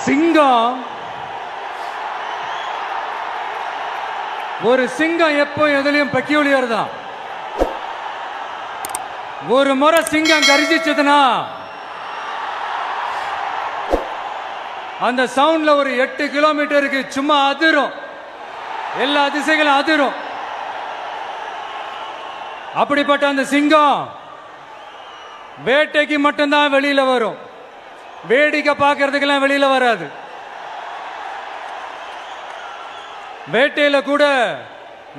சிங்கம் ஒரு சிங்கம் எப்போ எதுலயும் பெக்யூலியர் தான். ஒரு முறை சிங்கம் கரிச்சிச்சதுன்னா அந்த சவுண்ட்ல ஒரு 8 கிலோமீட்டருக்கு சும்மா அதிரும், எல்லா திசைகளும் அதிரும். அப்படிப்பட்ட அந்த சிங்கம் வேட்டைக்கு மட்டும்தான் வெளியில வரும், வேடிக்கை பார்க்கறதுக்கெல்லாம் வெளியில வராது. வேட்டையில கூட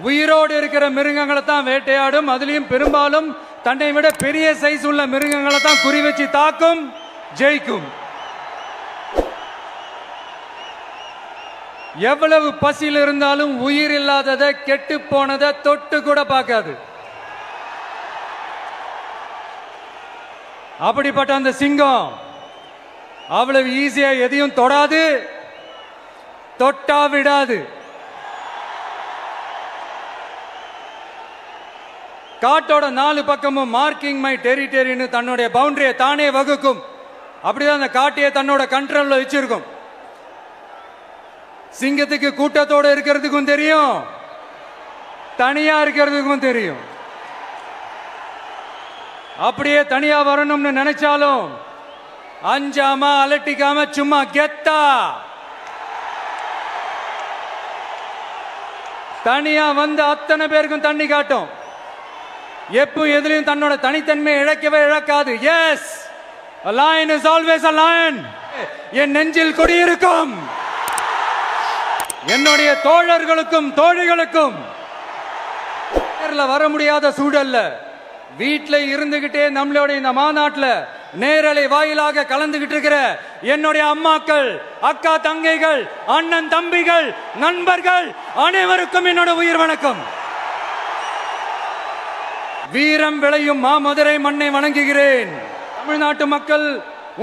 உயிரோடு இருக்கிற மிருகங்களை தான் வேட்டையாடும். அதுலயும் பெரும்பாலும் தன்னை விட பெரிய சைஸ் உள்ள மிருகங்களை தான் குறி வச்சு தாக்கும், ஜெயிக்கும். எவ்வளவு பசியில் இருந்தாலும் உயிர் இல்லாததை, கெட்டு போனதை தொட்டு கூட பார்க்காது. அப்படிப்பட்ட அந்த சிங்கம் அவ்வளவு ஈஸியா எதையும் தொடாது, தொட்டா விடாது. காட்டோட 4 பக்கமும் மார்க்கிங் மை டெரிட்டரின்னு தன்னுடைய பவுண்டரியை தானே வகுக்கும். அப்படிதான் அந்த காட்டையே தன்னோட கண்ட்ரோல்ல வச்சிருக்கும். சிங்கத்துக்கு கூட்டத்தோட இருக்கிறதுக்கும் தெரியும், தனியா இருக்கிறதுக்கும் தெரியும். அப்படியே தனியா வரணும்னு நினைச்சாலும் அஞ்சாம அலட்டிக்காம சும்மா கெத்தா தனியா வந்து அத்தனை பேருக்கும் தண்ணி காட்டும். எப்போ எதுலயும் தன்னோட தனித்தன்மையை இழக்கவே இழக்காது. Yes, a lion is always a lion. என் நெஞ்சில் குடியிருக்கும் என்னுடைய தோழர்களுக்கும் தோழிகளுக்கும் வர முடியாத சூழல்ல வீட்டில் இருந்துகிட்டே நம்மளோட இந்த மாநாட்டில் நேரலை வாயிலாக கலந்துகிட்டு இருக்கிற என்னுடைய அம்மாக்கள், அக்கா தங்கைகள், அண்ணன் தம்பிகள், நண்பர்கள் அனைவருக்கும் என்னோட உயிர் வணக்கம். வீரம் விளையும் மாமதுரை மண்ணை வணங்குகிறேன். தமிழ்நாட்டு மக்கள்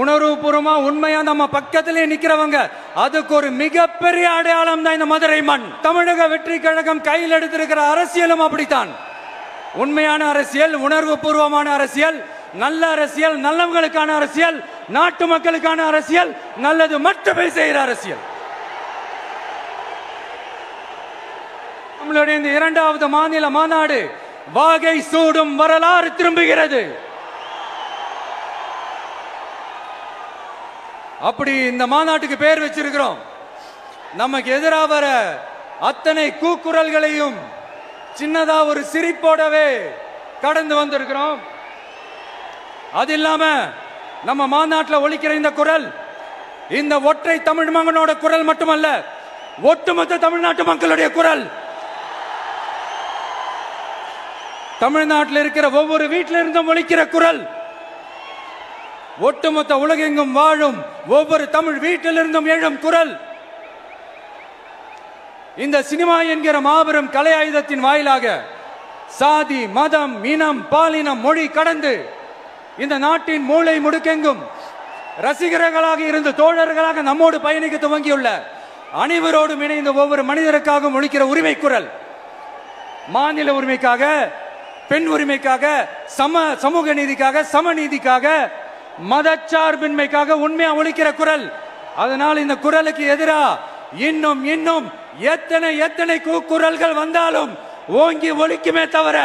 உணர்வுபூர்வமா உண்மையா நம்ம பக்கத்திலே நிக்கிறவங்க, அதுக்கு ஒரு மிகப்பெரிய அடையாளம் தான் இந்த மதுரை மண். தமிழக வெற்றி கழகம் கையில் எடுத்திருக்கிற அரசியலும் அப்படித்தான். உண்மையான அரசியல், உணர்வு பூர்வமான அரசியல், நல்ல அரசியல், நல்லவங்களுக்கான அரசியல், நாட்டு மக்களுக்கான அரசியல், நல்லது மட்டுமே செய்கிற அரசியல். நம்மளுடைய இந்த 2வது மாநில மாநாடு வாகை சூடும் வரலாறு திரும்புகிறது. அப்படி இந்த மாநாட்டுக்கு பேர் வச்சிருக்கிறோம். நமக்கு எதிராக வர அத்தனை கூக்குரல்களையும் சின்னதா ஒரு சிரிப்போடவே கடந்து வந்திருக்கிறோம். அது இல்லாம நம்ம மாநாட்டில் ஒலிக்கிற இந்த குரல், இந்த ஒற்றை தமிழ் மகனோட குரல் மட்டுமல்ல, ஒட்டுமொத்த தமிழ்நாட்டு மக்களுடைய குரல். தமிழ்நாட்டில் இருக்கிற ஒவ்வொரு வீட்டில இருந்தும் ஒலிக்கிற குரல், ஒட்டுமொத்த உலகெங்கும் வாழும் ஒவ்வொரு தமிழ் வீட்டிலிருந்தும் எழும் குரல். இந்த சினிமா என்கிற மாபெரும் கலை ஆயுதத்தின் வாயிலாக சாதி, மதம், இனம், பாலினம், மொழி கடந்து இந்த நாட்டின் மூளை முடுக்கெங்கும் ரசிகர்களாக இருந்து தோழர்களாக நம்மோடு பயணிக்க துவங்கியுள்ள அனைவரோடும் இணைந்த ஒவ்வொரு மனிதருக்காகவும் ஒலிக்கிற உரிமை குரல். மாநில உரிமைக்காக, பெண் உரிமைக்காக, சமூக நீதிக்காக, சமநீதிக்காக, மதச்சார்பின்மைக்காக உண்மையா ஒலிக்கிற குரல். அதனால் இந்த குரலுக்கு எதிராக இன்னும் இன்னும் எத்தனை எத்தனை குரல்கள் வந்தாலும் ஓங்கி ஒலிக்குமே தவிர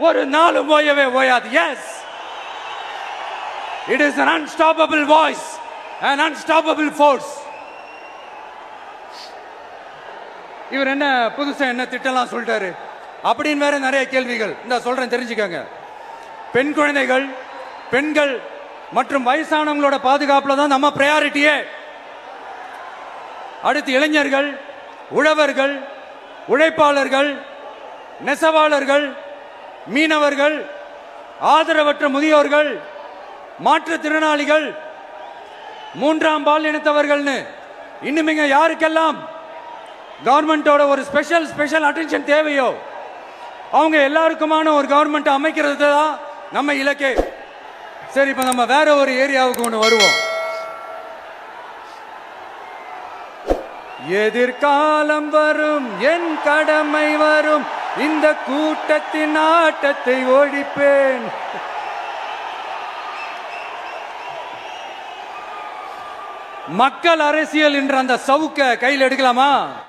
ஒரு நாளும் ஓயவே ஓயாது. Yes, it is an unstoppable voice, an unstoppable force. இவர் என்ன புதுசா என்ன திட்டலாம் சொல்லிட்டாரு அப்படின்னு வேற நிறைய கேள்விகள் இந்த சொல்றேன், தெரிஞ்சுக்கங்க. பெண் குழந்தைகள், பெண்கள் மற்றும் வயசானவங்களோட பாதுகாப்புல தான் நம்ம பிரையாரிட்டியே. அடுத்து இளைஞர்கள், உழவர்கள், உழைப்பாளர்கள், நெசவாளர்கள், மீனவர்கள், ஆதரவற்ற முதியோர்கள், மாற்றுத்திறனாளிகள், 3ஆம் பால் இனத்தவர்கள்னு இன்னும் இங்க யாருக்கெல்லாம் கவர்மெண்டோட ஒரு ஸ்பெஷல் அட்டென்ஷன் தேவையோ அவங்க எல்லாருக்குமான ஒரு கவர்மெண்ட் அமைக்கிறது தான் நம்ம இலக்கே. சரி, இப்ப நம்ம வேற ஒரு ஏரியாவுக்கு ஒன்று வருவோம். எதிர்காலம் வரும், என் கடமை வரும், இந்த கூட்டத்தின் ஆட்டத்தை ஒழிப்பேன். மக்கள் அரசியல் என்ற அந்த சவுக்க கையில் எடுக்கலாமா?